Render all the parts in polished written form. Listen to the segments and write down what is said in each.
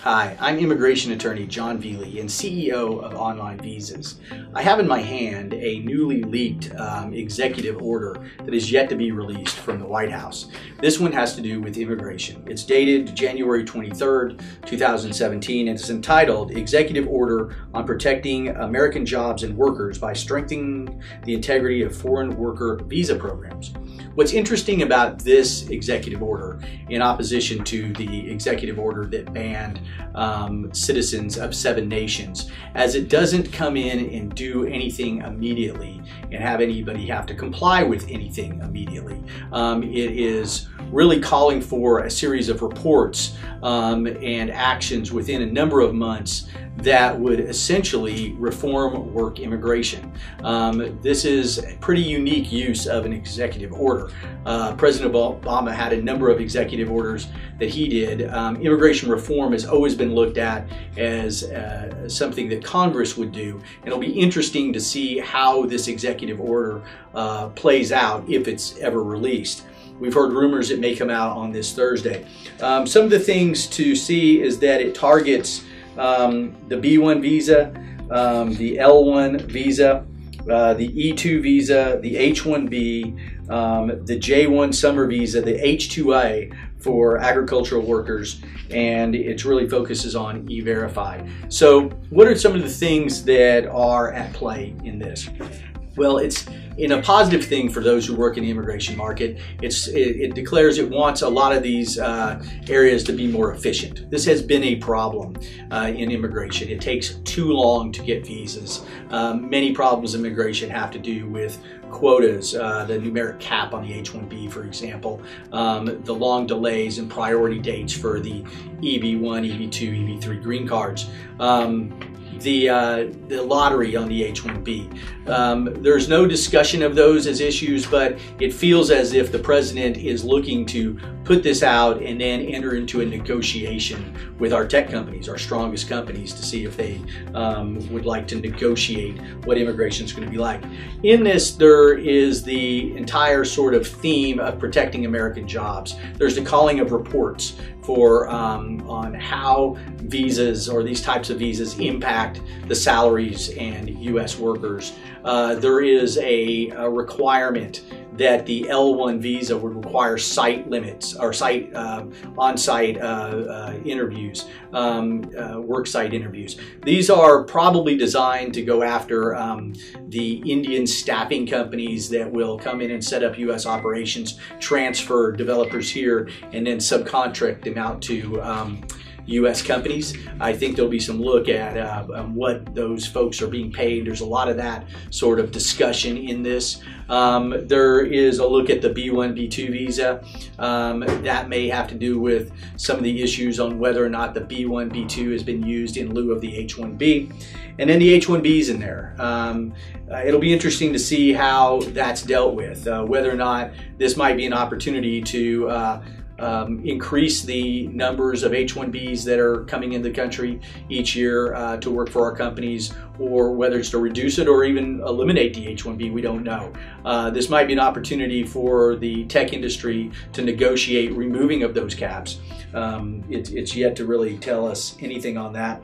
Hi, I'm immigration attorney Jon Velie and CEO of Online Visas. I have in my hand a newly leaked executive order that is yet to be released from the White House. This one has to do with immigration. It's dated January 23rd, 2017, and it's entitled Executive Order on Protecting American Jobs and Workers by Strengthening the Integrity of Foreign Worker Visa Programs. What's interesting about this executive order, in opposition to the executive order that banned citizens of 7 nations, as it doesn't come in and do anything immediately and have anybody have to comply with anything immediately. It is really calling for a series of reports and actions within a number of months that would essentially reform work immigration. This is a pretty unique use of an executive order. President Obama had a number of executive orders that he did. Immigration reform has always been looked at as something that Congress would do. And it'll be interesting to see how this executive order plays out if it's ever released. We've heard rumors it may come out on this Thursday. Some of the things to see is that it targets the B1 visa, the L1 visa, the E2 visa, the H1B, the J1 summer visa, the H2A for agricultural workers, and it really focuses on E-Verify. So what are some of the things that are at play in this? Well, it's in a positive thing for those who work in the immigration market. It declares it wants a lot of these areas to be more efficient. This has been a problem in immigration. It takes too long to get visas. Many problems in immigration have to do with quotas, the numeric cap on the H-1B, for example, the long delays and priority dates for the EB-1, EB-2, EB-3 green cards. The lottery on the H-1B. There's no discussion of those as issues, but it feels as if the president is looking to put this out and then enter into a negotiation with our tech companies, our strongest companies, to see if they would like to negotiate what immigration is going to be like. In this, there is the entire sort of theme of protecting American jobs. There's the calling of reports for on how visas or these types of visas impact the salaries and U.S. workers. There is a requirement that the L1 visa would require site limits or site on-site interviews, work site interviews. These are probably designed to go after the Indian staffing companies that will come in and set up U.S. operations, transfer developers here, and then subcontract them out to U.S. companies. I think there'll be some look at what those folks are being paid. There's a lot of that sort of discussion in this. There is a look at the B1, B2 visa. That may have to do with some of the issues on whether or not the B1, B2 has been used in lieu of the H1B. And then the H1B is in there. It'll be interesting to see how that's dealt with, whether or not this might be an opportunity to increase the numbers of H-1Bs that are coming into the country each year to work for our companies, or whether it's to reduce it or even eliminate the H-1B, we don't know. This might be an opportunity for the tech industry to negotiate removing of those caps. It's yet to really tell us anything on that.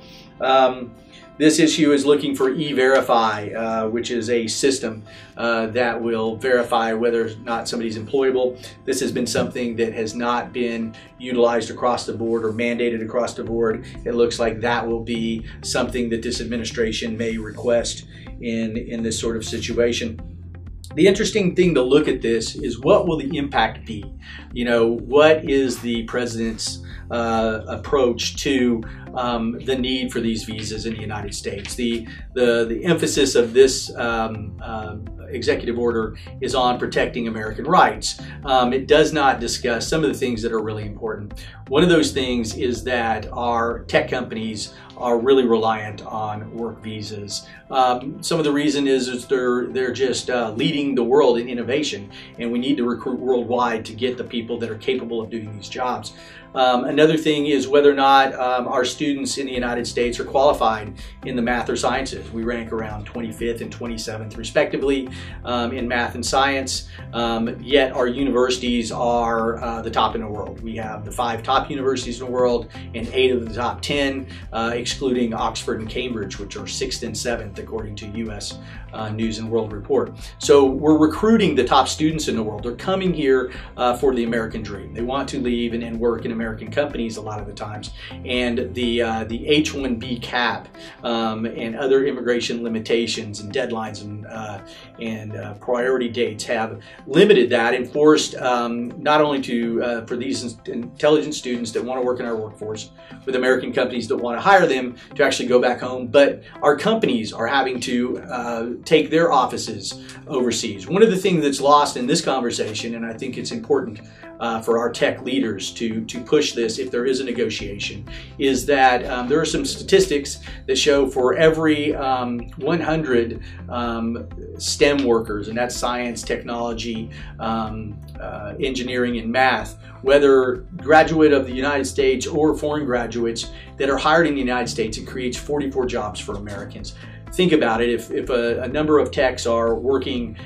This issue is looking for E-Verify, which is a system that will verify whether or not somebody's employable. This has been something that has not been utilized across the board or mandated across the board. It looks like that will be something that this administration may request in this sort of situation. The interesting thing to look at this is, what will the impact be? You know, what is the president's approach to the need for these visas in the United States? The emphasis of this executive order is on protecting American rights. It does not discuss some of the things that are really important. One of those things is that our tech companies are really reliant on work visas. Some of the reason is they're just leading the world in innovation, and we need to recruit worldwide to get the people that are capable of doing these jobs. Another thing is whether or not our students in the United States are qualified in the math or sciences. We rank around 25th and 27th respectively in math and science, yet our universities are the top in the world. We have the 5 top universities in the world and 8 of the top 10, excluding Oxford and Cambridge, which are 6th and 7th according to U.S. News and World Report. So we're recruiting the top students in the world. They're coming here for the American dream. They want to leave and work in American companies a lot of the times, and the H-1B cap and other immigration limitations and deadlines and priority dates have limited that and forced not only for these intelligent students that want to work in our workforce with American companies that want to hire them to actually go back home, but our companies are having to take their offices overseas. One of the things that's lost in this conversation, and I think it's important for our tech leaders to push this if there is a negotiation, is that there are some statistics that show for every 100 STEM workers, and that's science, technology, engineering, and math, whether graduate of the United States or foreign graduates that are hired in the United States, it creates 44 jobs for Americans. Think about it, if a number of techs are working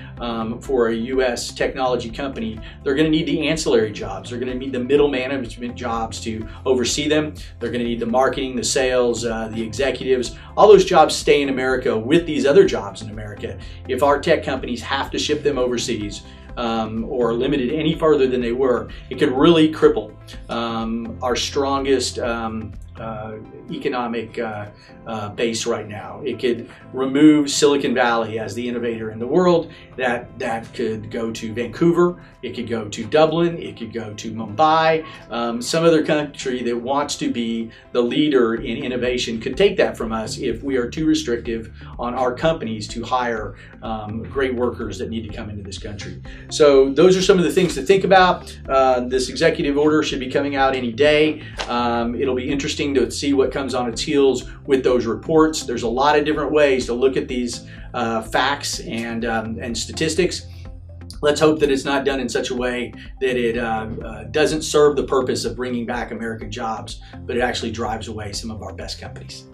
for a U.S. technology company, they're going to need the ancillary jobs. They're going to need the middle management jobs to oversee them. They're going to need the marketing, the sales, the executives. All those jobs stay in America with these other jobs in America. If our tech companies have to ship them overseas, or limited any farther than they were, it could really cripple our strongest economic base right now. It could remove Silicon Valley as the innovator in the world. That could go to Vancouver, it could go to Dublin, it could go to Mumbai. Some other country that wants to be the leader in innovation could take that from us if we are too restrictive on our companies to hire great workers that need to come into this country. So those are some of the things to think about. This executive order should be coming out any day. It'll be interesting to see what comes on its heels with those reports. There's a lot of different ways to look at these facts and statistics. Let's hope that it's not done in such a way that it doesn't serve the purpose of bringing back American jobs, but it actually drives away some of our best companies.